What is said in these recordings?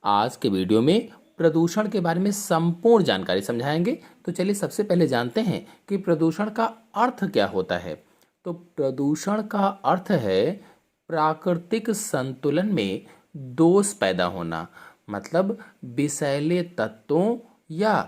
आज के वीडियो में प्रदूषण के बारे में संपूर्ण जानकारी समझाएंगे। तो चलिए सबसे पहले जानते हैं कि प्रदूषण का अर्थ क्या होता है। तो प्रदूषण का अर्थ है प्राकृतिक संतुलन में दोष पैदा होना, मतलब विषैले तत्वों या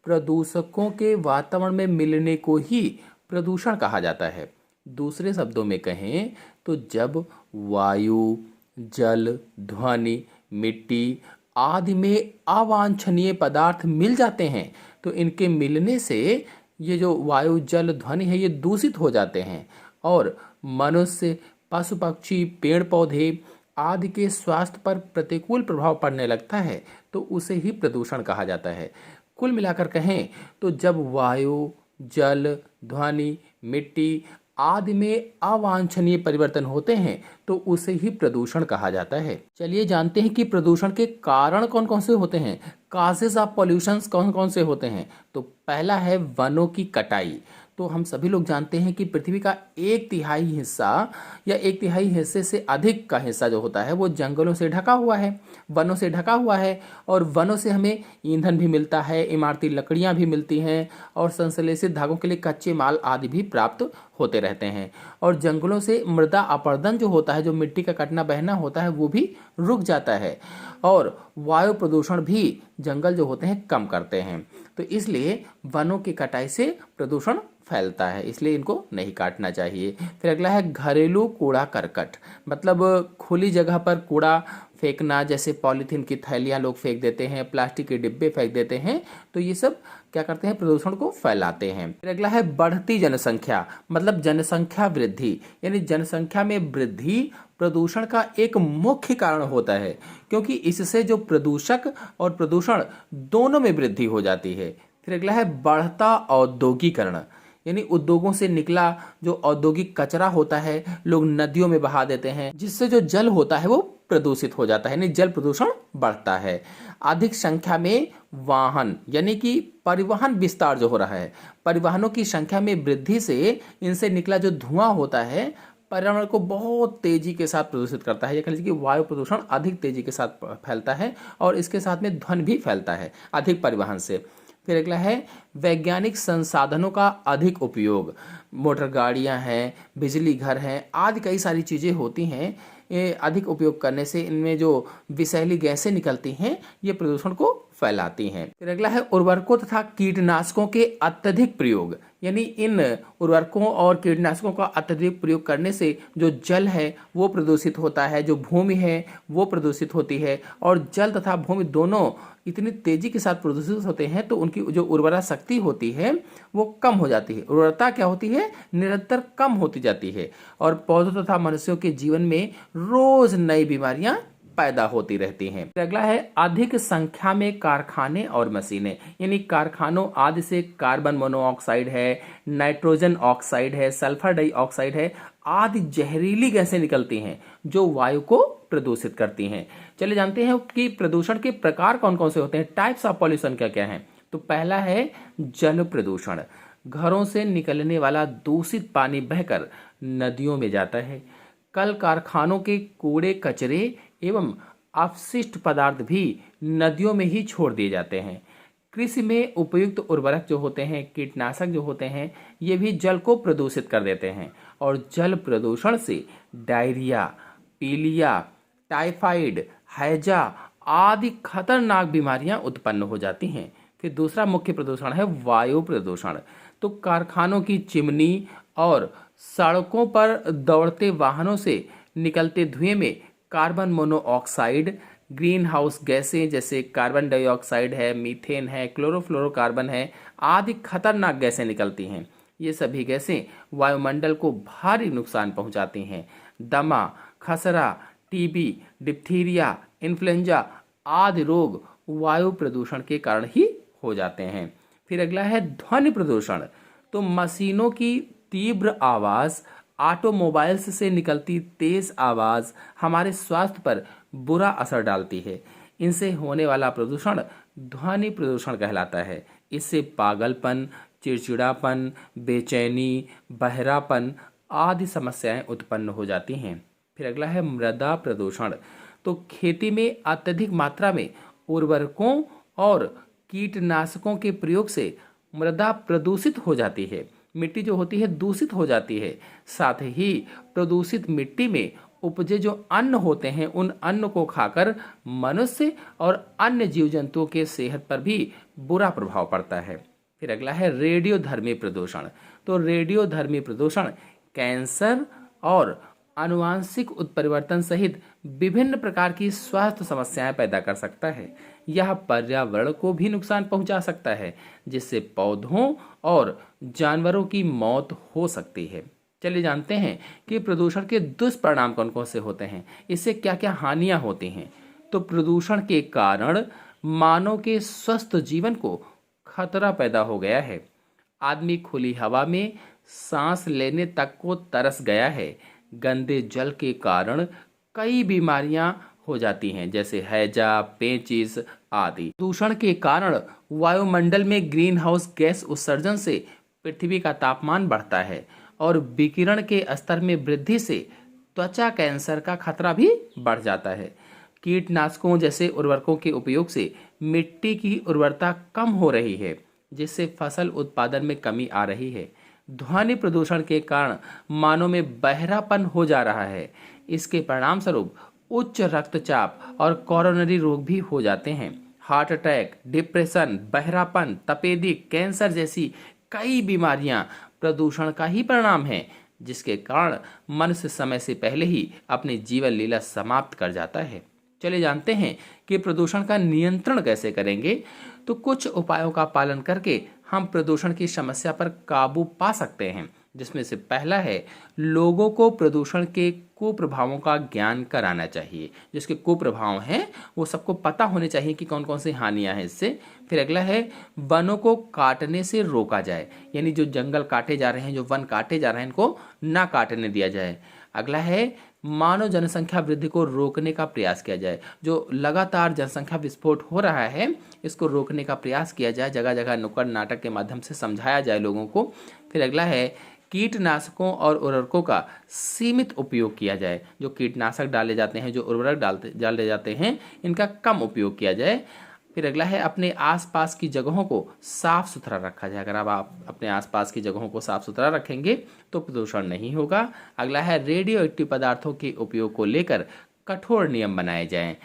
प्रदूषकों के वातावरण में मिलने को ही प्रदूषण कहा जाता है। दूसरे शब्दों में कहें तो जब वायु, जल, ध्वनि, मिट्टी आदि में अवांछनीय पदार्थ मिल जाते हैं तो इनके मिलने से ये जो वायु, जल, ध्वनि है ये दूषित हो जाते हैं और मनुष्य, पशु पक्षी, पेड़ पौधे आदि के स्वास्थ्य पर प्रतिकूल प्रभाव पड़ने लगता है, तो उसे ही प्रदूषण कहा जाता है। कुल मिलाकर कहें तो जब वायु, जल, ध्वनि, मिट्टी आदि में अवांछनीय परिवर्तन होते हैं तो उसे ही प्रदूषण कहा जाता है। चलिए जानते हैं कि प्रदूषण के कारण कौन कौन से होते हैं, काजेस ऑफ पॉल्यूशंस कौन कौन से होते हैं। तो पहला है वनों की कटाई। तो हम सभी लोग जानते हैं कि पृथ्वी का 1/3 हिस्सा या 1/3 हिस्से से अधिक का हिस्सा जो होता है वो जंगलों से ढका हुआ है, वनों से ढका हुआ है। और वनों से हमें ईंधन भी मिलता है, इमारती लकड़ियां भी मिलती हैं और संश्लेषित धागों के लिए कच्चे माल आदि भी प्राप्त होते रहते हैं। और जंगलों से मृदा अपरदन जो होता है, जो मिट्टी का कटना बहना होता है, वो भी रुक जाता है। और वायु प्रदूषण भी जंगल जो होते हैं कम करते हैं। तो इसलिए वनों की कटाई से प्रदूषण फैलता है, इसलिए इनको नहीं काटना चाहिए। फिर अगला है घरेलू कूड़ा करकट, मतलब खुली जगह पर कूड़ा फेंकना, जैसे पॉलीथीन की थैलियाँ लोग फेंक देते हैं, प्लास्टिक के डिब्बे फेंक देते हैं, तो ये सब क्या करते हैं, प्रदूषण को फैलाते हैं। फिर अगला है बढ़ती जनसंख्या, मतलब जनसंख्या वृद्धि, यानी जनसंख्या में वृद्धि प्रदूषण का एक मुख्य कारण होता है, क्योंकि इससे जो प्रदूषक और प्रदूषण दोनों में वृद्धि हो जाती है। फिर अगला है बढ़ता औद्योगिकरण, यानी उद्योगों से निकला जो औद्योगिक कचरा होता है लोग नदियों में बहा देते हैं, जिससे जो जल होता है वो प्रदूषित हो जाता है, यानी जल प्रदूषण बढ़ता है। अधिक संख्या में वाहन, यानी कि परिवहन विस्तार जो हो रहा है, परिवहनों की संख्या में वृद्धि से इनसे निकला जो धुआं होता है पर्यावरण को बहुत तेजी के साथ प्रदूषित करता है। या कह लीजिए कि वायु प्रदूषण अधिक तेजी के साथ फैलता है और इसके साथ में ध्वनि भी फैलता है अधिक परिवहन से। फिर अगला है वैज्ञानिक संसाधनों का अधिक उपयोग, मोटर गाड़ियां हैं, बिजली घर हैं आदि कई सारी चीज़ें होती हैं। ये अधिक उपयोग करने से इनमें जो विषैली गैसें निकलती हैं ये प्रदूषण को फैलाती हैं। फिर अगला है उर्वरकों तथा कीटनाशकों के अत्यधिक प्रयोग, यानी इन उर्वरकों और कीटनाशकों का अत्यधिक प्रयोग करने से जो जल है वो प्रदूषित होता है, जो भूमि है वो प्रदूषित होती है। और जल तथा भूमि दोनों इतनी तेजी के साथ प्रदूषित होते हैं तो उनकी जो उर्वरा शक्ति होती है वो कम हो जाती है। उर्वरता क्या होती है, निरंतर कम होती जाती है और पौधों तथा मनुष्यों के जीवन में रोज नई बीमारियां पैदा होती रहती हैं। अगला है अधिक संख्या में कारखाने और मशीनें, यानी कारखानों आदि से कार्बन मोनोऑक्साइड है, नाइट्रोजन ऑक्साइड है, सल्फर डाइऑक्साइड है आदि जहरीली गैसें निकलती हैं जो वायु को प्रदूषित करती हैं। चलिए जानते हैं कि प्रदूषण के प्रकार कौन कौन से होते हैं, टाइप्स ऑफ पॉल्यूशन क्या क्या हैं। तो पहला है जल प्रदूषण, घरों से निकलने वाला दूषित पानी बहकर नदियों में जाता है। कल कारखानों के कूड़े कचरे एवं अपशिष्ट पदार्थ भी नदियों में ही छोड़ दिए जाते हैं। कृषि में उपयुक्त उर्वरक जो होते हैं, कीटनाशक जो होते हैं, ये भी जल को प्रदूषित कर देते हैं और जल प्रदूषण से डायरिया, पीलिया, टाइफाइड, हैजा आदि खतरनाक बीमारियां उत्पन्न हो जाती हैं। फिर दूसरा मुख्य प्रदूषण है वायु प्रदूषण। तो कारखानों की चिमनी और सड़कों पर दौड़ते वाहनों से निकलते धुएं में कार्बन मोनोऑक्साइड, ग्रीन हाउस गैसें जैसे कार्बन डाइऑक्साइड है, मीथेन है, क्लोरोफ्लोरोकार्बन है आदि खतरनाक गैसें निकलती हैं। ये सभी गैसें वायुमंडल को भारी नुकसान पहुंचाती हैं। दमा, खसरा, टीबी, डिप्थीरिया, इन्फ्लुएंजा आदि रोग वायु प्रदूषण के कारण ही हो जाते हैं। फिर अगला है ध्वनि प्रदूषण। तो मशीनों की तीव्र आवाज़, ऑटोमोबाइल्स से निकलती तेज आवाज़ हमारे स्वास्थ्य पर बुरा असर डालती है। इनसे होने वाला प्रदूषण ध्वनि प्रदूषण कहलाता है। इससे पागलपन, चिड़चिड़ापन, बेचैनी, बहरापन आदि समस्याएं उत्पन्न हो जाती हैं। फिर अगला है मृदा प्रदूषण। तो खेती में अत्यधिक मात्रा में उर्वरकों और कीटनाशकों के प्रयोग से मृदा प्रदूषित हो जाती है, मिट्टी जो होती है दूषित हो जाती है। साथ ही प्रदूषित मिट्टी में उपजे जो अन्न होते हैं उन अन्न को खाकर मनुष्य और अन्य जीव जंतुओं के सेहत पर भी बुरा प्रभाव पड़ता है। फिर अगला है रेडियोधर्मी प्रदूषण। तो रेडियोधर्मी प्रदूषण कैंसर और आनुवांशिक उत्परिवर्तन सहित विभिन्न प्रकार की स्वास्थ्य समस्याएं पैदा कर सकता है। यह पर्यावरण को भी नुकसान पहुंचा सकता है, जिससे पौधों और जानवरों की मौत हो सकती है। चलिए जानते हैं कि प्रदूषण के दुष्परिणाम कौन कौन से होते हैं, इससे क्या क्या हानियां होती हैं। तो प्रदूषण के कारण मानव के स्वस्थ जीवन को खतरा पैदा हो गया है। आदमी खुली हवा में सांस लेने तक को तरस गया है। गंदे जल के कारण कई बीमारियां हो जाती हैं, जैसे हैजा, पेचिश आदि। प्रदूषण के कारण वायुमंडल में ग्रीन हाउस गैस उत्सर्जन से पृथ्वी का तापमान बढ़ता है और विकिरण के स्तर में वृद्धि से त्वचा कैंसर का खतरा भी बढ़ जाता है। कीटनाशकों जैसे उर्वरकों के उपयोग से मिट्टी की उर्वरता कम हो रही है, जिससे फसल उत्पादन में कमी आ रही है। ध्वनि प्रदूषण के कारण मानव में बहरापन हो जा रहा है। इसके परिणाम स्वरूप उच्च रक्तचाप और कोरोनरी रोग भी हो जाते हैं। हार्ट अटैक, डिप्रेशन, बहरापन, तपेदिक, कैंसर जैसी कई बीमारियां प्रदूषण का ही परिणाम है, जिसके कारण मनुष्य समय से पहले ही अपनी जीवन लीला समाप्त कर जाता है। चलिए जानते हैं कि प्रदूषण का नियंत्रण कैसे करेंगे। तो कुछ उपायों का पालन करके हम प्रदूषण की समस्या पर काबू पा सकते हैं, जिसमें से पहला है लोगों को प्रदूषण के कुप्रभावों का ज्ञान कराना चाहिए। जिसके कुप्रभाव हैं वो सबको पता होने चाहिए कि कौन कौन सी हानियां हैं इससे। फिर अगला है वनों को काटने से रोका जाए, यानी जो जंगल काटे जा रहे हैं, जो वन काटे जा रहे हैं, इनको ना काटने दिया जाए। अगला है मानव जनसंख्या वृद्धि को रोकने का प्रयास किया जाए। जो लगातार जनसंख्या विस्फोट हो रहा है, इसको रोकने का प्रयास किया जाए। जगह जगह नुक्कड़ नाटक के माध्यम से समझाया जाए लोगों को। फिर अगला है कीटनाशकों और उर्वरकों का सीमित उपयोग किया जाए। जो कीटनाशक डाले जाते हैं, जो उर्वरक डाले जाते हैं, इनका कम उपयोग किया जाए। फिर अगला है अपने आसपास की जगहों को साफ सुथरा रखा जाए। अगर आप अपने आसपास की जगहों को साफ सुथरा रखेंगे तो प्रदूषण नहीं होगा। अगला है रेडियो एक्टिव पदार्थों के उपयोग को लेकर कठोर नियम बनाए जाएं।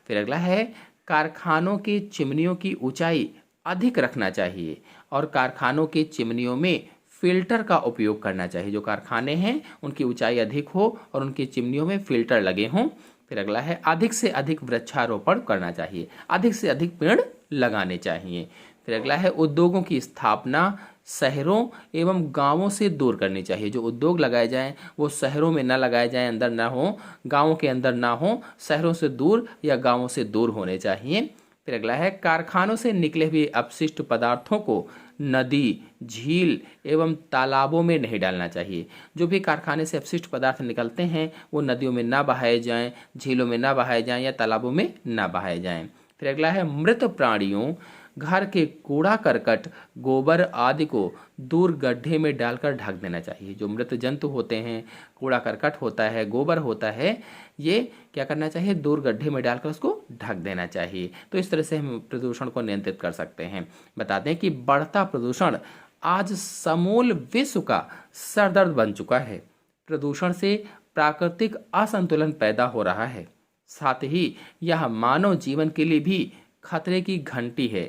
फिर अगला है कारखानों की चिमनियों की ऊंचाई अधिक रखना चाहिए और कारखानों के चिमनियों में फिल्टर का उपयोग करना चाहिए। जो कारखाने हैं उनकी ऊंचाई अधिक हो और उनकी चिमनियों में फिल्टर लगे हों। फिर अगला है अधिक से अधिक वृक्षारोपण करना चाहिए, अधिक से अधिक पेड़ लगाने चाहिए। फिर अगला है उद्योगों की स्थापना शहरों एवं गांवों से दूर करनी चाहिए। जो उद्योग लगाए जाएं वो शहरों में न लगाए जाएं, अंदर ना हो, गांवों के अंदर ना हो, शहरों से दूर या गांवों से दूर होने चाहिए। फिर अगला है कारखानों से निकले हुए अपशिष्ट पदार्थों को नदी, झील एवं तालाबों में नहीं डालना चाहिए। जो भी कारखाने से अपशिष्ट पदार्थ निकलते हैं वो नदियों में ना बहाए जाएं, झीलों में ना बहाए जाएं या तालाबों में ना बहाए जाएं। फिर अगला है मृत प्राणियों, घर के कूड़ा करकट, गोबर आदि को दूर गड्ढे में डालकर ढक देना चाहिए। जो मृत जंतु होते हैं, कूड़ा करकट होता है, गोबर होता है, ये क्या करना चाहिए, दूर गड्ढे में डालकर उसको ढक देना चाहिए। तो इस तरह से हम प्रदूषण को नियंत्रित कर सकते हैं। बता दें कि बढ़ता प्रदूषण आज समूल विश्व का सरदर्द बन चुका है। प्रदूषण से प्राकृतिक असंतुलन पैदा हो रहा है, साथ ही यह मानव जीवन के लिए भी खतरे की घंटी है।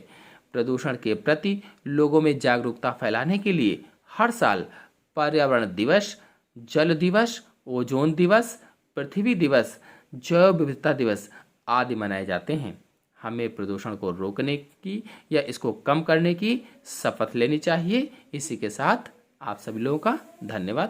प्रदूषण के प्रति लोगों में जागरूकता फैलाने के लिए हर साल पर्यावरण दिवस, जल दिवस, ओजोन दिवस, पृथ्वी दिवस, जैव विविधता दिवस आदि मनाए जाते हैं। हमें प्रदूषण को रोकने की या इसको कम करने की शपथ लेनी चाहिए। इसी के साथ आप सभी लोगों का धन्यवाद।